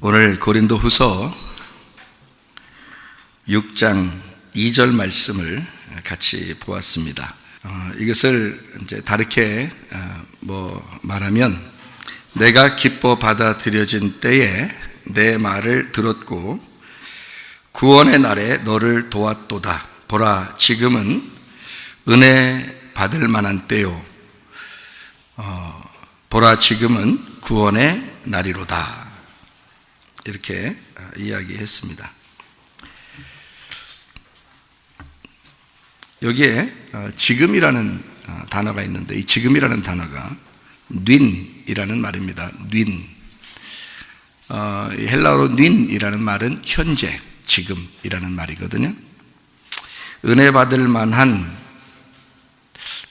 오늘 고린도후서 6장 2절 말씀을 같이 보았습니다. 이것을 이제 다르게 말하면, 내가 기뻐 받아들여진 때에 내 말을 들었고 구원의 날에 너를 도왔도다. 보라, 지금은 은혜 받을 만한 때요. 보라, 지금은 구원의 날이로다. 이렇게 이야기했습니다. 여기에 지금이라는 단어가 있는데, 이 지금이라는 단어가 닌이라는 말입니다. 닌. 헬라어로 닌이라는 말은 현재, 지금이라는 말이거든요. 은혜 받을 만한,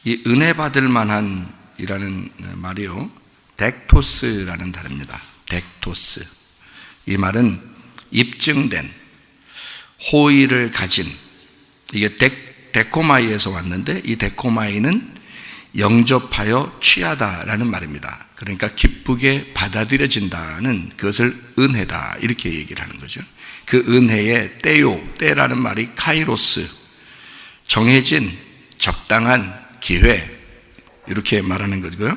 이 은혜 받을 만한이라는 말이요, 덱토스라는 단어입니다. 덱토스. 이 말은 입증된, 호의를 가진, 이게 데코마이에서 왔는데, 이 데코마이는 영접하여 취하다라는 말입니다. 그러니까 기쁘게 받아들여진다는, 그것을 은혜다, 이렇게 얘기를 하는 거죠. 그 은혜의 때라는 말이 카이로스, 정해진 적당한 기회, 이렇게 말하는 거고요.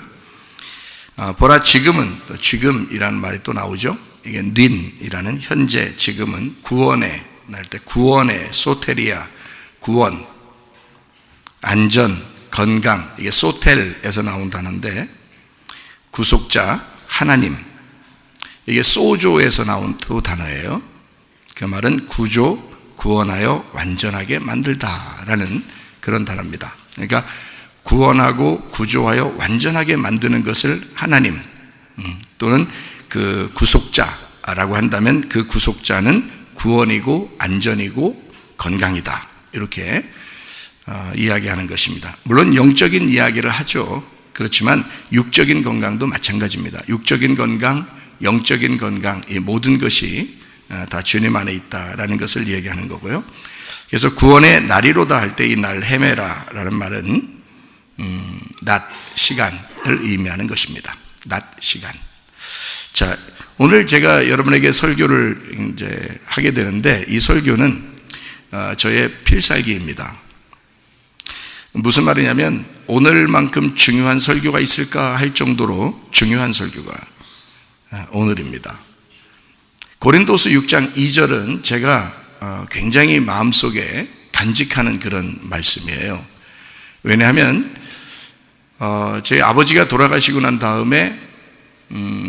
보라, 지금은, 또 지금이라는 말이 또 나오죠. 이게 닌이라는 현재, 지금은 구원의 날 때, 구원의 소테리아, 구원, 안전, 건강, 이게 소텔에서 나온 단어인데, 구속자, 하나님, 이게 소조에서 나온 또 단어예요. 그 말은 구조, 구원하여 완전하게 만들다라는 그런 단어입니다. 그러니까 구원하고 구조하여 완전하게 만드는 것을 하나님, 또는 그 구속자라고 한다면, 그 구속자는 구원이고 안전이고 건강이다, 이렇게 이야기하는 것입니다. 물론 영적인 이야기를 하죠. 그렇지만 육적인 건강도 마찬가지입니다. 육적인 건강, 영적인 건강, 이 모든 것이 다 주님 안에 있다라는 것을 이야기하는 거고요. 그래서 구원의 날이로다 할 때, 이 날 헤메라라는 말은 낮 시간을 의미하는 것입니다. 낮 시간. 자, 오늘 제가 여러분에게 설교를 이제 하게 되는데, 이 설교는 저의 필살기입니다. 무슨 말이냐면, 오늘만큼 중요한 설교가 있을까 할 정도로 중요한 설교가 오늘입니다. 고린도서 6장 2절은 제가 굉장히 마음속에 간직하는 그런 말씀이에요. 왜냐하면 제 아버지가 돌아가시고 난 다음에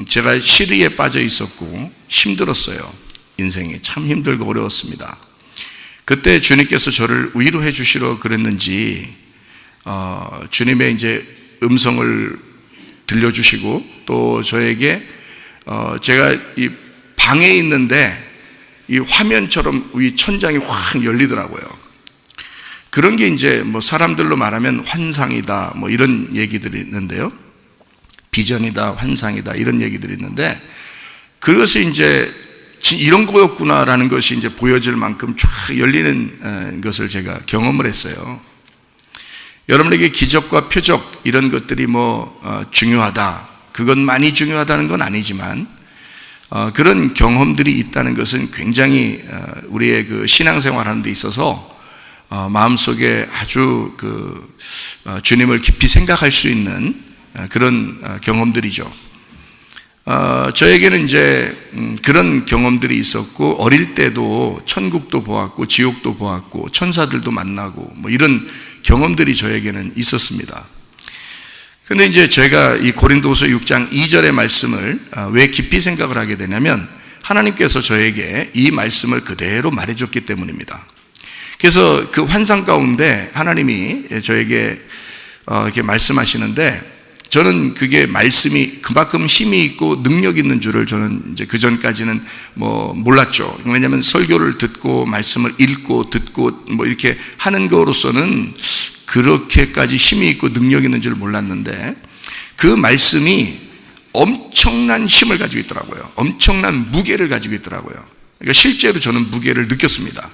제가 시리에 빠져 있었고 힘들었어요. 인생이 참 힘들고 어려웠습니다. 그때 주님께서 저를 위로해 주시러 그랬는지 주님의 이제 음성을 들려주시고, 또 저에게 제가 이 방에 있는데 이 화면처럼 이 천장이 확 열리더라고요. 그런 게 이제 사람들로 말하면 환상이다, 이런 얘기들이 있는데요. 비전이다, 환상이다, 이런 얘기들이 있는데, 그것이 이제 이런 거였구나라는 것이 이제 보여질 만큼 쫙 열리는 것을 제가 경험을 했어요. 여러분에게 기적과 표적, 이런 것들이 중요하다, 그것만이 중요하다는 건 아니지만, 그런 경험들이 있다는 것은 굉장히 우리의 그 신앙생활 하는 데 있어서 마음속에 아주 주님을 깊이 생각할 수 있는 그런 경험들이죠. 저에게는 이제 그런 경험들이 있었고, 어릴 때도 천국도 보았고 지옥도 보았고 천사들도 만나고 이런 경험들이 저에게는 있었습니다. 근데 이제 제가 이 고린도후서 6장 2절의 말씀을 왜 깊이 생각을 하게 되냐면, 하나님께서 저에게 이 말씀을 그대로 말해줬기 때문입니다. 그래서 그 환상 가운데 하나님이 저에게 이렇게 말씀하시는데, 저는 그게 말씀이 그만큼 힘이 있고 능력 있는 줄을 저는 이제 그 전까지는 몰랐죠. 왜냐하면 설교를 듣고 말씀을 읽고 듣고 이렇게 하는 거로서는 그렇게까지 힘이 있고 능력 있는 줄 몰랐는데, 그 말씀이 엄청난 힘을 가지고 있더라고요. 엄청난 무게를 가지고 있더라고요. 그러니까 실제로 저는 무게를 느꼈습니다.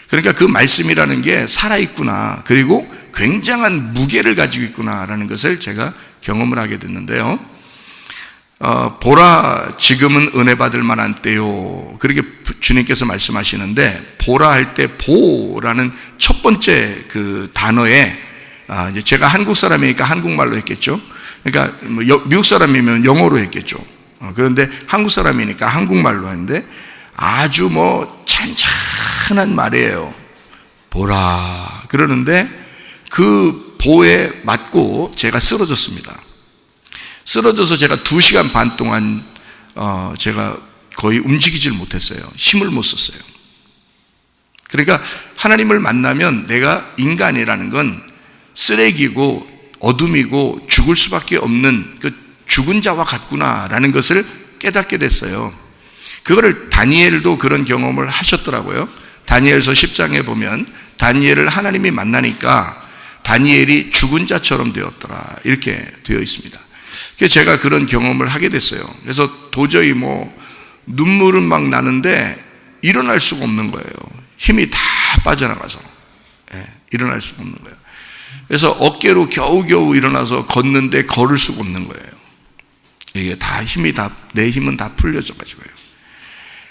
그러니까 그 말씀이라는 게 살아있구나, 그리고 굉장한 무게를 가지고 있구나라는 것을 제가 경험을 하게 됐는데요. 보라 지금은 은혜 받을 만한 때요, 그렇게 주님께서 말씀하시는데, 보라 할 때 보라는 첫 번째 그 단어에 이제 제가 한국 사람이니까 한국말로 했겠죠. 그러니까 미국 사람이면 영어로 했겠죠. 그런데 한국 사람이니까 한국말로 했는데 아주 찬찬한 말이에요. 보라 그러는데 그 보에 맞고 제가 쓰러졌습니다. 쓰러져서 제가 2시간 반 동안 제가 거의 움직이질 못했어요. 힘을 못 썼어요. 그러니까 하나님을 만나면 내가 인간이라는 건 쓰레기고 어둠이고 죽을 수밖에 없는 그 죽은 자와 같구나라는 것을 깨닫게 됐어요. 그거를 다니엘도 그런 경험을 하셨더라고요. 다니엘서 10장에 보면 다니엘을 하나님이 만나니까 다니엘이 죽은 자처럼 되었더라, 이렇게 되어 있습니다. 그래서 제가 그런 경험을 하게 됐어요. 그래서 도저히 눈물은 막 나는데 일어날 수가 없는 거예요. 힘이 다 빠져나가서 일어날 수가 없는 거예요. 그래서 어깨로 겨우겨우 일어나서 걷는데 걸을 수가 없는 거예요. 이게 내 힘은 다 풀려져가지고요.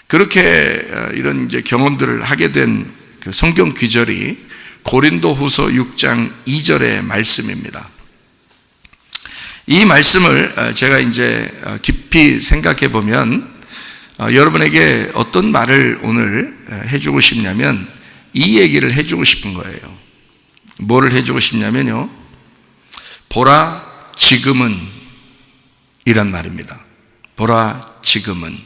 그렇게 이런 이제 경험들을 하게 된 그 성경 귀절이 고린도후서 6장 2절의 말씀입니다. 이 말씀을 제가 이제 깊이 생각해 보면 여러분에게 어떤 말을 오늘 해주고 싶냐면 이 얘기를 해주고 싶은 거예요. 뭐를 해주고 싶냐면요, 보라 지금은 이란 말입니다. 보라 지금은.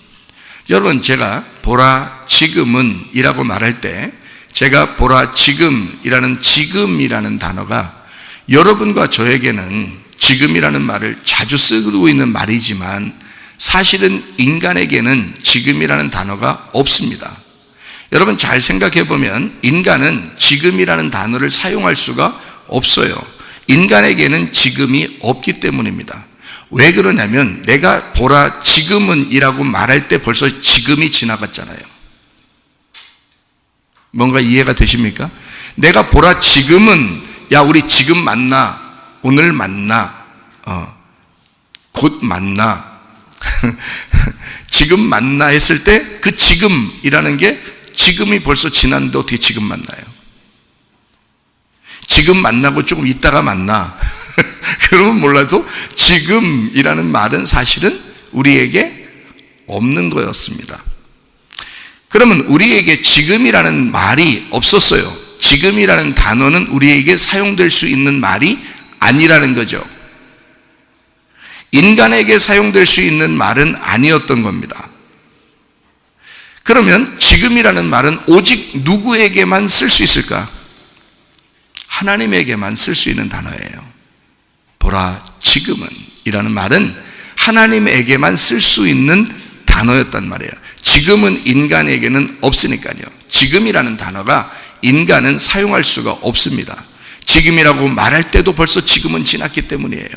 여러분, 제가 보라 지금은 이라고 말할 때 제가 보라 지금이라는 단어가 여러분과 저에게는 지금이라는 말을 자주 쓰고 있는 말이지만 사실은 인간에게는 지금이라는 단어가 없습니다. 여러분 잘 생각해 보면 인간은 지금이라는 단어를 사용할 수가 없어요. 인간에게는 지금이 없기 때문입니다. 왜 그러냐면 내가 보라 지금은 이라고 말할 때 벌써 지금이 지나갔잖아요. 뭔가 이해가 되십니까? 내가 보라 지금은, 야 우리 지금 만나, 오늘 만나, 곧 만나 지금 만나 했을 때 그 지금이라는 게 지금이 벌써 지났는데 어떻게 지금 만나요? 지금 만나고 조금 있다가 만나 그러면 몰라도 지금이라는 말은 사실은 우리에게 없는 거였습니다. 그러면 우리에게 지금이라는 말이 없었어요. 지금이라는 단어는 우리에게 사용될 수 있는 말이 아니라는 거죠. 인간에게 사용될 수 있는 말은 아니었던 겁니다. 그러면 지금이라는 말은 오직 누구에게만 쓸 수 있을까? 하나님에게만 쓸 수 있는 단어예요. 보라 지금은 이라는 말은 하나님에게만 쓸 수 있는 단어였단 말이에요. 지금은 인간에게는 없으니까요. 지금이라는 단어가 인간은 사용할 수가 없습니다. 지금이라고 말할 때도 벌써 지금은 지났기 때문이에요.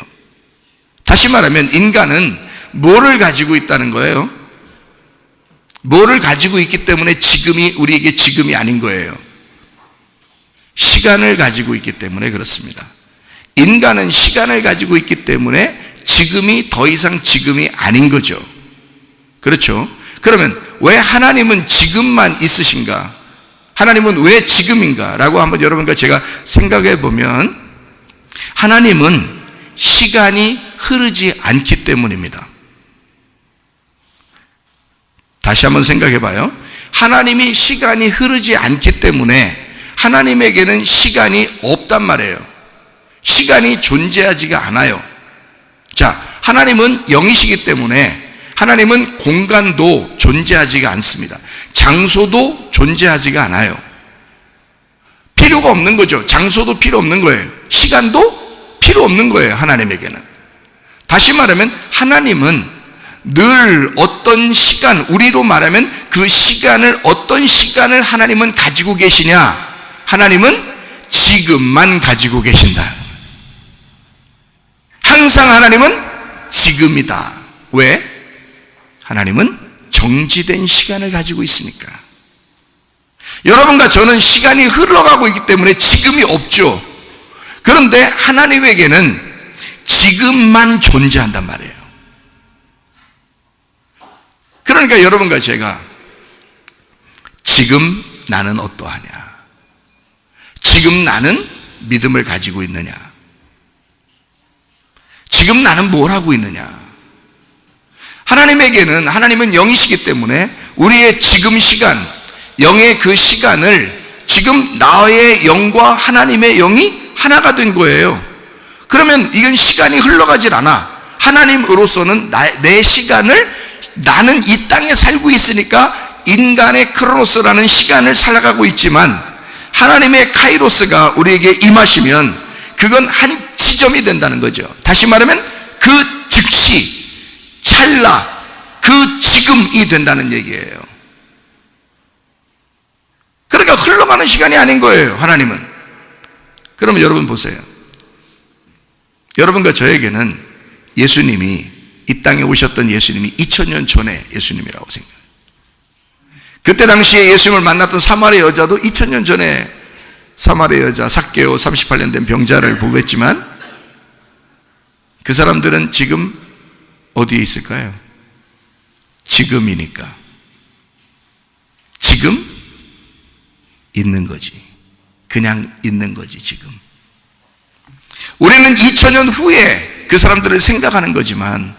다시 말하면 인간은 뭐를 가지고 있다는 거예요? 뭐를 가지고 있기 때문에 지금이 우리에게 지금이 아닌 거예요? 시간을 가지고 있기 때문에 그렇습니다. 인간은 시간을 가지고 있기 때문에 지금이 더 이상 지금이 아닌 거죠. 그렇죠? 그러면 왜 하나님은 지금만 있으신가? 하나님은 왜 지금인가? 라고 한번 여러분과 제가 생각해 보면 하나님은 시간이 흐르지 않기 때문입니다. 다시 한번 생각해 봐요. 하나님이 시간이 흐르지 않기 때문에 하나님에게는 시간이 없단 말이에요. 시간이 존재하지가 않아요. 자, 하나님은 영이시기 때문에 하나님은 공간도 존재하지가 않습니다. 장소도 존재하지가 않아요. 필요가 없는 거죠. 장소도 필요 없는 거예요. 시간도 필요 없는 거예요. 하나님에게는. 다시 말하면 하나님은 늘 어떤 시간, 우리로 말하면 그 시간을, 어떤 시간을 하나님은 가지고 계시냐? 하나님은 지금만 가지고 계신다. 항상 하나님은 지금이다. 왜? 하나님은 정지된 시간을 가지고 있으니까. 여러분과 저는 시간이 흘러가고 있기 때문에 지금이 없죠. 그런데 하나님에게는 지금만 존재한단 말이에요. 그러니까 여러분과 제가 지금 나는 어떠하냐? 지금 나는 믿음을 가지고 있느냐? 지금 나는 뭘 하고 있느냐? 하나님은 영이시기 때문에 우리의 지금 시간, 영의 그 시간을 지금 나의 영과 하나님의 영이 하나가 된 거예요. 그러면 이건 시간이 흘러가질 않아. 하나님으로서는 내 시간을, 나는 이 땅에 살고 있으니까 인간의 크로노스라는 시간을 살아가고 있지만 하나님의 카이로스가 우리에게 임하시면 그건 한 지점이 된다는 거죠. 다시 말하면 그 즉시, 찰나, 그 지금이 된다는 얘기예요. 그러니까 흘러가는 시간이 아닌 거예요, 하나님은. 그러면 여러분 보세요. 여러분과 저에게는 예수님이, 이 땅에 오셨던 예수님이 2000년 전에 예수님이라고 생각해요. 그때 당시에 예수님을 만났던 사마리아 여자도 2000년 전에 사마리아 여자 삭개오 38년 된 병자를 보고 했지만 그 사람들은 지금 어디에 있을까요? 지금이니까. 지금 있는 거지. 그냥 있는 거지, 지금. 우리는 2000년 후에 그 사람들을 생각하는 거지만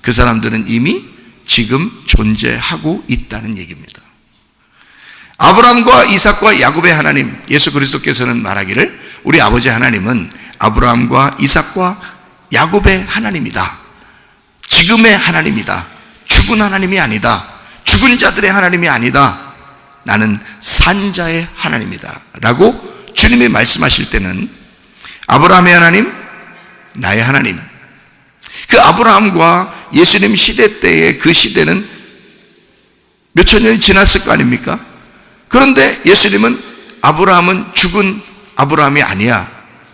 그 사람들은 이미 지금 존재하고 있다는 얘기입니다. 아브라함과 이삭과 야곱의 하나님, 예수 그리스도께서는 말하기를 우리 아버지 하나님은 아브라함과 이삭과 야곱의 하나님이다. 지금의 하나님이다. 죽은 하나님이 아니다. 죽은 자들의 하나님이 아니다. 나는 산자의 하나님이다 라고 주님이 말씀하실 때는 아브라함의 하나님, 나의 하나님, 그 아브라함과 예수님 시대 때의 그 시대는 몇천 년이 지났을 거 아닙니까? 그런데 예수님은 아브라함은 죽은 아브라함이 아니야.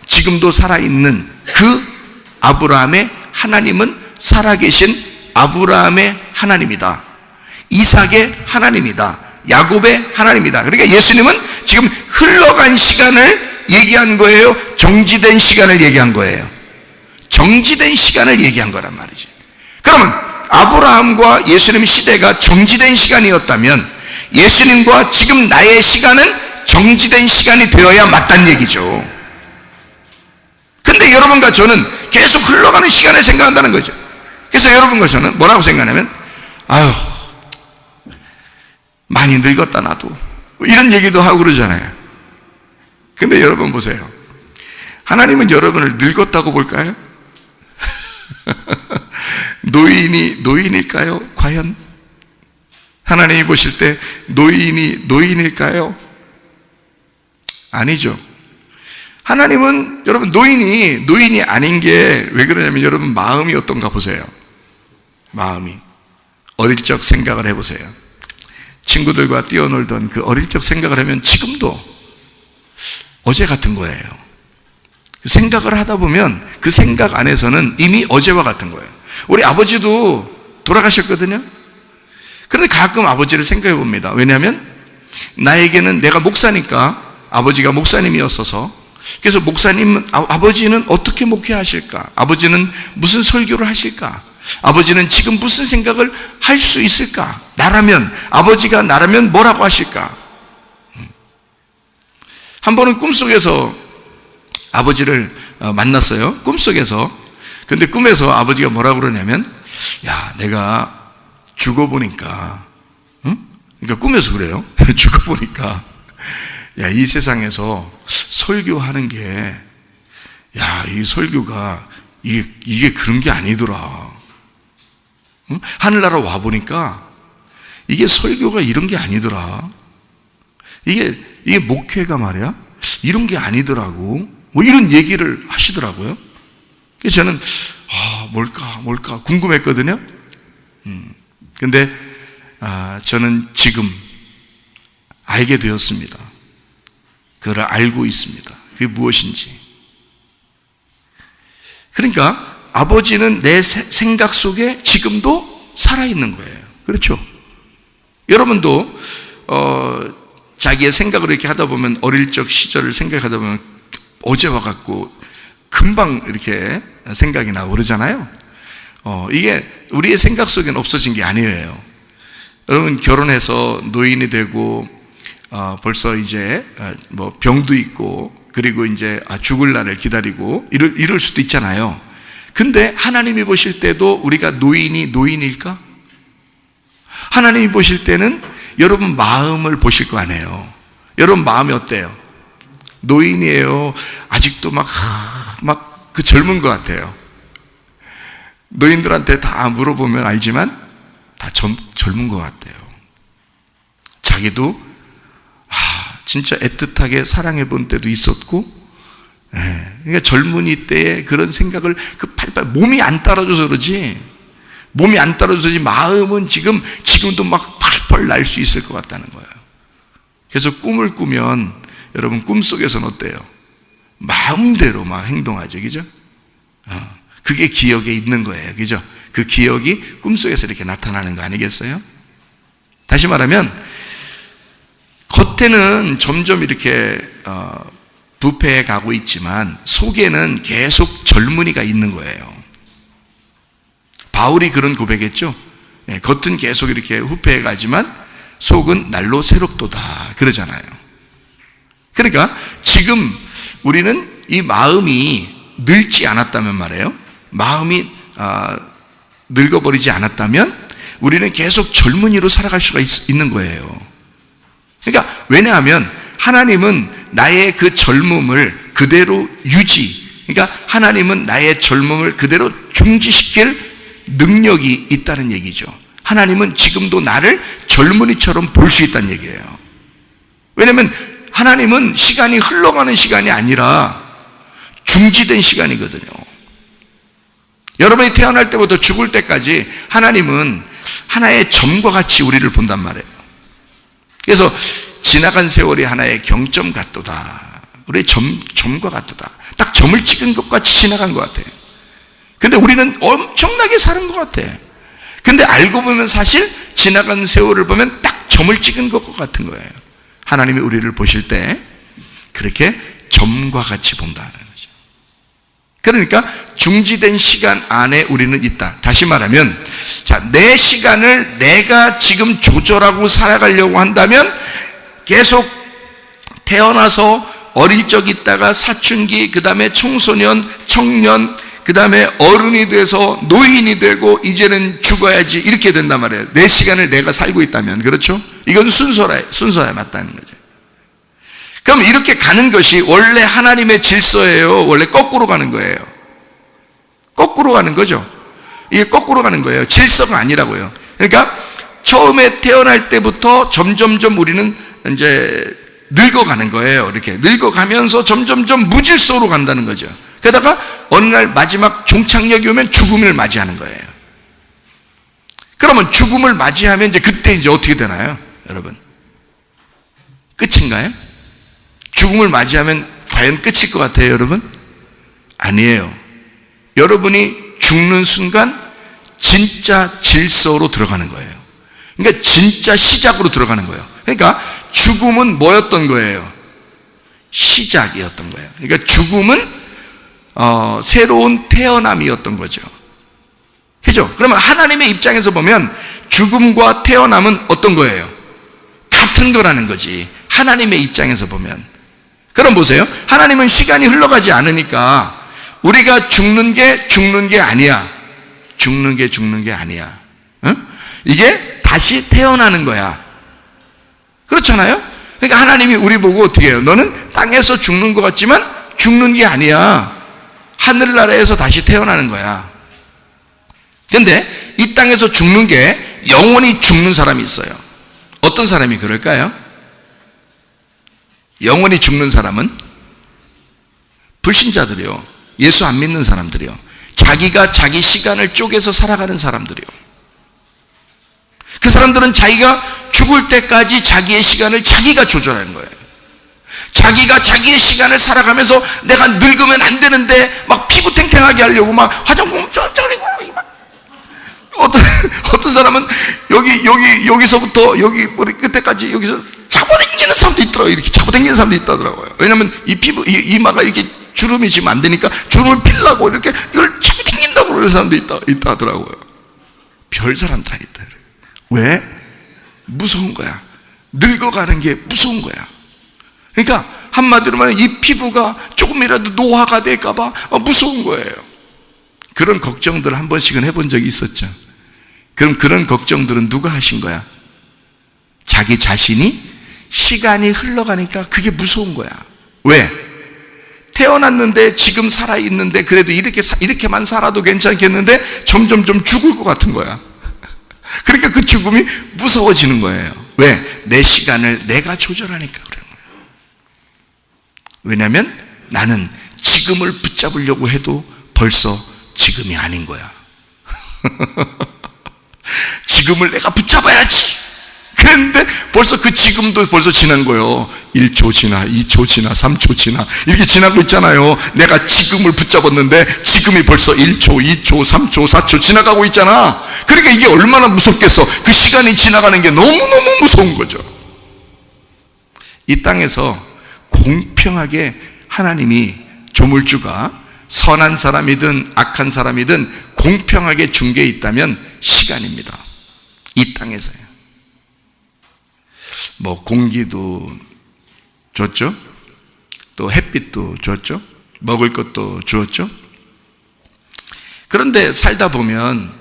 지금도 살아있는 그 아브라함의 하나님은 살아계신 아브라함의 하나님이다. 이삭의 하나님이다. 야곱의 하나님이다. 그러니까 예수님은 지금 흘러간 시간을 얘기한 거예요? 정지된 시간을 얘기한 거예요? 정지된 시간을 얘기한 거란 말이지. 그러면 아브라함과 예수님 시대가 정지된 시간이었다면 예수님과 지금 나의 시간은 정지된 시간이 되어야 맞다는 얘기죠. 근데 여러분과 저는 계속 흘러가는 시간을 생각한다는 거죠. 그래서 여러분과 저는 뭐라고 생각하냐면 아유, 많이 늙었다 나도, 이런 얘기도 하고 그러잖아요. 근데 여러분 보세요. 하나님은 여러분을 늙었다고 볼까요? 노인일까요? 과연? 하나님이 보실 때 노인일까요? 아니죠. 하나님은 여러분 노인이 아닌 게 왜 그러냐면 여러분 마음이 어떤가 보세요. 마음이. 어릴 적 생각을 해보세요. 친구들과 뛰어놀던 그 어릴 적 생각을 하면 지금도 어제 같은 거예요. 생각을 하다 보면 그 생각 안에서는 이미 어제와 같은 거예요. 우리 아버지도 돌아가셨거든요. 그런데 가끔 아버지를 생각해 봅니다. 왜냐하면 나에게는 내가 목사니까 아버지가 목사님이었어서, 그래서 아버지는 어떻게 목회하실까? 아버지는 무슨 설교를 하실까? 아버지는 지금 무슨 생각을 할 수 있을까? 아버지가 나라면 뭐라고 하실까? 한 번은 꿈속에서 아버지를 만났어요. 꿈속에서. 근데 꿈에서 아버지가 뭐라고 그러냐면, 야, 내가 죽어보니까, 응? 그러니까 꿈에서 그래요. 죽어보니까, 야, 이 세상에서 설교하는 게, 야, 이 설교가, 이게 그런 게 아니더라. 응? 하늘나라 와보니까, 이게 설교가 이런 게 아니더라. 이게 목회가 말이야? 이런 게 아니더라고. 뭐 이런 얘기를 하시더라고요. 그래서 저는, 뭘까 궁금했거든요. 근데, 저는 지금 알게 되었습니다. 그걸 알고 있습니다. 그게 무엇인지. 그러니까 아버지는 내 생각 속에 지금도 살아있는 거예요. 그렇죠? 여러분도 자기의 생각을 이렇게 하다 보면, 어릴 적 시절을 생각하다 보면 어제와 같고 금방 이렇게 생각이 나고 그러잖아요. 이게 우리의 생각 속에는 없어진 게 아니에요. 여러분 결혼해서 노인이 되고 벌써 이제 뭐 병도 있고 그리고 이제 죽을 날을 기다리고 이럴 수도 있잖아요. 근데 하나님이 보실 때도 우리가 노인일까? 하나님이 보실 때는 여러분 마음을 보실 거 아니에요. 여러분 마음이 어때요? 노인이에요? 아직도 막 그 젊은 것 같아요. 노인들한테 다 물어보면 알지만 다 젊은 것 같아요. 자기도 진짜 애틋하게 사랑해 본 때도 있었고, 그러니까 젊은이 때의 그런 생각을 몸이 안 따라줘서 그러지, 마음은 지금도 막 팔팔 날 수 있을 것 같다는 거예요. 그래서 꿈을 꾸면 여러분 꿈속에서는 어때요? 마음대로 막 행동하죠, 그죠? 그게 기억에 있는 거예요, 그죠? 그 기억이 꿈속에서 이렇게 나타나는 거 아니겠어요? 다시 말하면 겉에는 점점 이렇게 부패해 가고 있지만 속에는 계속 젊은이가 있는 거예요. 바울이 그런 고백했죠. 겉은 계속 이렇게 후패해 가지만 속은 날로 새롭도다 그러잖아요. 그러니까 지금 우리는 이 마음이 늙지 않았다면 말이에요. 마음이 늙어버리지 않았다면 우리는 계속 젊은이로 살아갈 수가 있는 거예요. 그러니까 왜냐하면 하나님은 나의 그 젊음을 그대로 그러니까 하나님은 나의 젊음을 그대로 중지시킬 능력이 있다는 얘기죠. 하나님은 지금도 나를 젊은이처럼 볼 수 있다는 얘기예요. 왜냐하면 하나님은 시간이 흘러가는 시간이 아니라 중지된 시간이거든요. 여러분이 태어날 때부터 죽을 때까지 하나님은 하나의 점과 같이 우리를 본단 말이에요. 그래서 지나간 세월이 하나의 경점 같도다. 우리의 점과 같도다. 딱 점을 찍은 것 같이 지나간 것 같아요. 근데 우리는 엄청나게 사는 것 같아. 근데 알고 보면 사실 지나간 세월을 보면 딱 점을 찍은 것 같은 거예요. 하나님이 우리를 보실 때 그렇게 점과 같이 본다는 거죠. 그러니까 중지된 시간 안에 우리는 있다. 다시 말하면 내 시간을 내가 지금 조절하고 살아가려고 한다면 계속 태어나서 어릴 적 있다가 사춘기, 그 다음에 청소년, 청년, 그 다음에 어른이 돼서 노인이 되고 이제는 죽어야지 이렇게 된단 말이에요. 내 시간을 내가 살고 있다면. 그렇죠? 이건 순서에 맞다는 거죠. 그럼 이렇게 가는 것이 원래 하나님의 질서예요? 원래 거꾸로 가는 거예요? 거꾸로 가는 거죠. 이게 거꾸로 가는 거예요. 질서가 아니라고요. 그러니까 처음에 태어날 때부터 점점점 우리는 이제 늙어가는 거예요. 이렇게 늙어가면서 점점점 무질서로 간다는 거죠. 게다가 어느 날 마지막 종착역이 오면 죽음을 맞이하는 거예요. 그러면 죽음을 맞이하면 이제 그때 이제 어떻게 되나요? 여러분, 끝인가요? 죽음을 맞이하면 과연 끝일 것 같아요, 여러분? 아니에요. 여러분이 죽는 순간 진짜 질서로 들어가는 거예요. 그러니까 진짜 시작으로 들어가는 거예요. 그러니까 죽음은 뭐였던 거예요? 시작이었던 거예요. 그러니까 죽음은 새로운 태어남이었던 거죠. 그죠? 그러면 하나님의 입장에서 보면 죽음과 태어남은 어떤 거예요? 같은 거라는 거지. 하나님의 입장에서 보면. 그럼 보세요. 하나님은 시간이 흘러가지 않으니까 우리가 죽는 게 아니야. 죽는 게 아니야. 응? 이게 다시 태어나는 거야. 그렇잖아요? 그러니까 하나님이 우리 보고 어떻게 해요? 너는 땅에서 죽는 것 같지만 죽는 게 아니야. 하늘나라에서 다시 태어나는 거야. 근데 이 땅에서 죽는 게 영원히 죽는 사람이 있어요. 어떤 사람이 그럴까요? 영원히 죽는 사람은 불신자들이요. 예수 안 믿는 사람들이요. 자기가 자기 시간을 쪼개서 살아가는 사람들이요. 그 사람들은 자기가 죽을 때까지 자기의 시간을 자기가 조절하는 거예요. 자기가 자기의 시간을 살아가면서 내가 늙으면 안 되는데 막 피부 탱탱하게 하려고 막 화장품 쩌쩌리고 어떤 사람은 여기서부터 여기 머리 끝에까지 여기서 잡아당기는 사람도 있더라고요. 이렇게 잡아당기는 사람도 있다더라고요. 왜냐면 이 피부 이마가 이렇게 주름이 지금 안 되니까 주름을 필라고 이렇게 이걸 잡아당긴다고 그러는 사람도 있다더라고요. 별 사람 다 있다. 왜? 무서운 거야. 늙어가는 게 무서운 거야. 그러니까 한마디로 말하면 이 피부가 조금이라도 노화가 될까봐 무서운 거예요. 그런 걱정들 한 번씩은 해본 적이 있었죠. 그럼 그런 걱정들은 누가 하신 거야? 자기 자신이. 시간이 흘러가니까 그게 무서운 거야. 왜? 태어났는데 지금 살아있는데 그래도 이렇게만 살아도 괜찮겠는데 점점 좀 죽을 것 같은 거야. 그러니까 그 죽음이 무서워지는 거예요. 왜? 내 시간을 내가 조절하니까 그런 거예요. 왜냐하면 나는 지금을 붙잡으려고 해도 벌써 지금이 아닌 거야. 지금을 내가 붙잡아야지. 그런데 벌써 그 지금도 벌써 지난 거예요. 1초 지나, 2초 지나, 3초 지나 이렇게 지나고 있잖아요. 내가 지금을 붙잡았는데 지금이 벌써 1초, 2초, 3초, 4초 지나가고 있잖아. 그러니까 이게 얼마나 무섭겠어. 그 시간이 지나가는 게 너무너무 무서운 거죠. 이 땅에서 공평하게 하나님이 조물주가 선한 사람이든 악한 사람이든 공평하게 준 게 있다면 시간입니다. 이 땅에서요. 뭐 공기도 줬죠. 또 햇빛도 줬죠. 먹을 것도 주었죠. 그런데 살다 보면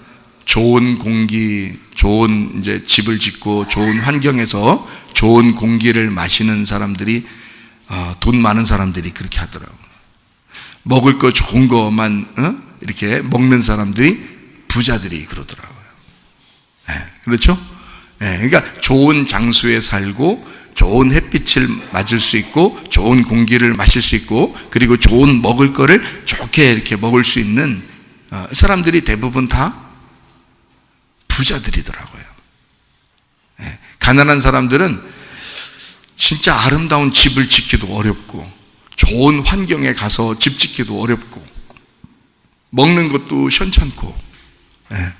좋은 공기, 좋은 이제 집을 짓고 좋은 환경에서 좋은 공기를 마시는 사람들이 돈 많은 사람들이 그렇게 하더라고요. 먹을 거 좋은 거만 이렇게 먹는 사람들이 부자들이 그러더라고요. 네, 그렇죠? 네, 그러니까 좋은 장소에 살고 좋은 햇빛을 맞을 수 있고 좋은 공기를 마실 수 있고 그리고 좋은 먹을 거를 좋게 이렇게 먹을 수 있는 사람들이 대부분 다 부자들이더라고요. 네, 가난한 사람들은 진짜 아름다운 집을 짓기도 어렵고 좋은 환경에 가서 집 짓기도 어렵고 먹는 것도 시원찮고 네,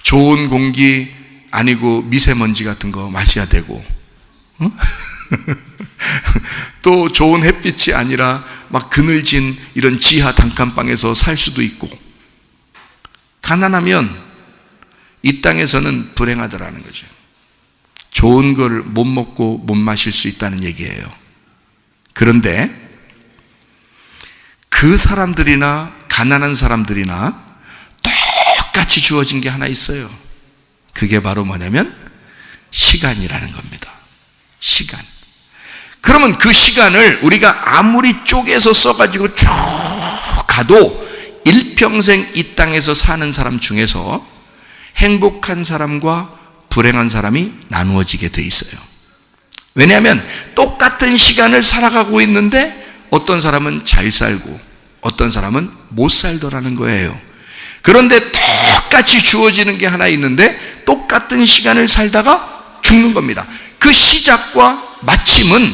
좋은 공기 아니고 미세먼지 같은 거 마셔야 되고 응? 또 좋은 햇빛이 아니라 막 그늘진 이런 지하 단칸방에서 살 수도 있고 가난하면 이 땅에서는 불행하더라는 거죠. 좋은 걸 못 먹고 못 마실 수 있다는 얘기예요. 그런데 그 사람들이나 가난한 사람들이나 똑같이 주어진 게 하나 있어요. 그게 바로 뭐냐면 시간이라는 겁니다. 시간. 그러면 그 시간을 우리가 아무리 쪼개서 써가지고 쭉 가도 일평생 이 땅에서 사는 사람 중에서 행복한 사람과 불행한 사람이 나누어지게 돼 있어요. 왜냐하면 똑같은 시간을 살아가고 있는데 어떤 사람은 잘 살고 어떤 사람은 못 살더라는 거예요. 그런데 똑같이 주어지는 게 하나 있는데 똑같은 시간을 살다가 죽는 겁니다. 그 시작과 마침은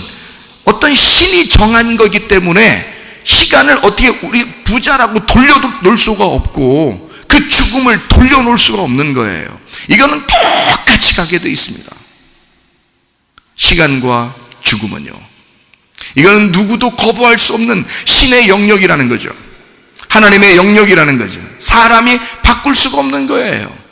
어떤 신이 정한 거기 때문에 시간을 어떻게 우리 부자라고 돌려놓을 수가 없고 그 죽음을 돌려놓을 수가 없는 거예요. 이거는 똑같이 가게 돼 있습니다. 시간과 죽음은요. 이거는 누구도 거부할 수 없는 신의 영역이라는 거죠. 하나님의 영역이라는 거죠. 사람이 바꿀 수가 없는 거예요.